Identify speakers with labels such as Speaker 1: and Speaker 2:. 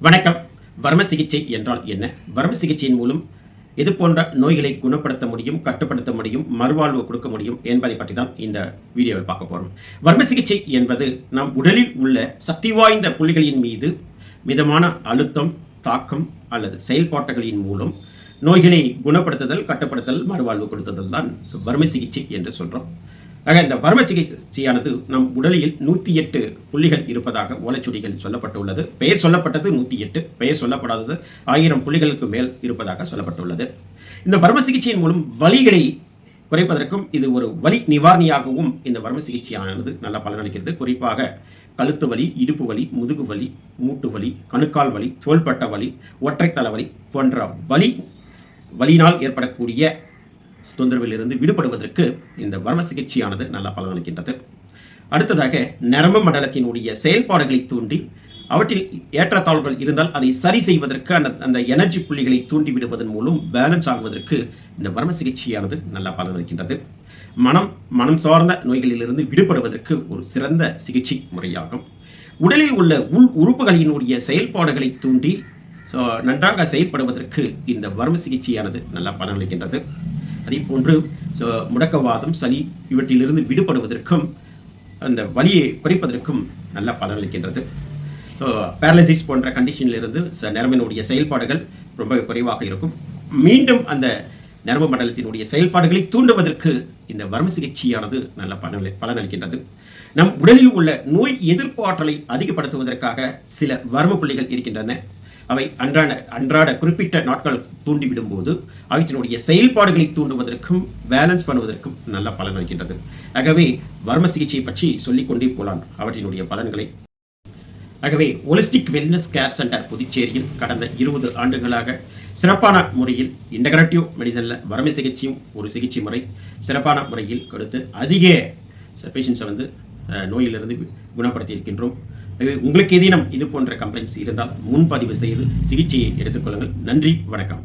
Speaker 1: வணக்கம். வர்ம சிகிச்சை என்றால் என்ன? வர்ம சிகிச்சையின் மூலம் இது போன்ற நோய்களை குணப்படுத்த முடியும், கட்டுப்படுத்த முடியும், மறுவாழ்வு கொடுக்க முடியும் என்பதை பற்றி தான் இந்த வீடியோவில் பார்க்க போகிறோம். வர்ம சிகிச்சை என்பது நம் உடலில் உள்ள சக்தி வாய்ந்த புள்ளிகளின் மீது மிதமான அழுத்தம், தாக்கம் அல்லது செயல்பாட்டுகளின் மூலம் நோய்களை குணப்படுத்துதல், கட்டுப்படுத்தல், மறுவாழ்வு கொடுத்தல் தான் வர்ம சிகிச்சை என்று சொல்கிறோம். ஆக இந்த வர்ம சிகிச்சையானது நம் உடலில் 108 புள்ளிகள் இருப்பதாக ஓலைச்சுவடிகள் சொல்லப்பட்டுள்ளது. பெயர் சொல்லப்பட்டது 108, பெயர் சொல்லப்படாதது 1000 புள்ளிகளுக்கு மேல் இருப்பதாக சொல்லப்பட்டுள்ளது. இந்த வர்ம சிகிச்சையின் மூலம் வலிகளை குறைப்பதற்கும் இது ஒரு வலி நிவாரணியாகவும் இந்த வர்ம சிகிச்சையானது நல்ல பலனளிக்கிறது. குறிப்பாக கழுத்து வலி, இடுப்பு வலி, முதுகு வலி, மூட்டு வலி, கணுக்கால் வலி, தோள்பட்ட வலி, ஒற்றை தலைவலி போன்ற வலியினால் ஏற்படக்கூடிய தொந்தரவிலிருந்து விடுபடுவதற்கு இந்த வர்ம சிகிச்சையானது நல்ல பலனளிக்கின்றது. அடுத்ததாக நரம்பு மண்டலத்தினுடைய செயல்பாடுகளை தூண்டி அவற்றில் ஏற்றத்தாழ்வுகள் இருந்தால் அதை சரி செய்வதற்கு அந்த எனர்ஜி புள்ளிகளை தூண்டி விடுவதன் மூலம் பேலன்ஸ் ஆகுவதற்கு இந்த வர்ம சிகிச்சையானது நல்ல பலனளிக்கின்றது. மனம் சார்ந்த நோய்களிலிருந்து விடுபடுவதற்கு ஒரு சிறந்த சிகிச்சை முறையாகும். உடலில் உள்ள உள் உறுப்புகளினுடைய செயல்பாடுகளை தூண்டி நன்றாக செயல்படுவதற்கு இந்த வர்ம சிகிச்சையானது நல்ல பலனளிக்கின்றது. அதே போன்று முடக்கவாதம், சளி இவற்றிலிருந்து விடுபடுவதற்கும் அந்த வலியை குறைப்பதற்கும் நல்ல பலனளிக்கின்றது. பேரலிசிஸ் போன்ற கண்டிஷனிலிருந்து நரம்பினுடைய செயல்பாடுகள் ரொம்ப குறைவாக இருக்கும். மீண்டும் அந்த நரம்பு மண்டலத்தினுடைய செயல்பாடுகளை தூண்டுவதற்கு இந்த வர்ம சிகிச்சையானது நல்ல பலனளிக்கின்றது. நம் உடலில் உள்ள நோய் எதிர்ப்பாற்றலை அதிகப்படுத்துவதற்காக சில வர்ம புள்ளிகள் இருக்கின்றன. அவை அன்றாட குறிப்பிட்ட நாட்கள் தூண்டிவிடும் போது அவற்றினுடைய செயல்பாடுகளை தூண்டுவதற்கும் பேலன்ஸ் பண்ணுவதற்கும் நல்ல பலன் அளிக்கின்றது. ஆகவே வர்ம சிகிச்சை பற்றி சொல்லிக்கொண்டே போலாம் அவற்றினுடைய பலன்களை. ஆகவே ஹோலிஸ்டிக் வெல்னஸ் கேர் சென்டர் புதுச்சேரியில் கடந்த 20 ஆண்டுகளாக சிறப்பான முறையில் இன்டகிரேட்டிவ் மெடிசனில் வர்ம சிகிச்சையும் ஒரு சிகிச்சை முறை சிறப்பான முறையில் கொடுத்து அதிக பேஷண்ட்ஸை நோயிலிருந்து குணப்படுத்தி இருக்கின்றோம். உங்களுக்கு ஏதேனும் இது போன்ற கம்ப்ளைண்ட்ஸ் இருந்தால் முன்பதிவு செய்து சிகிச்சையை எடுத்துக்கொள்ளுங்கள். நன்றி, வணக்கம்.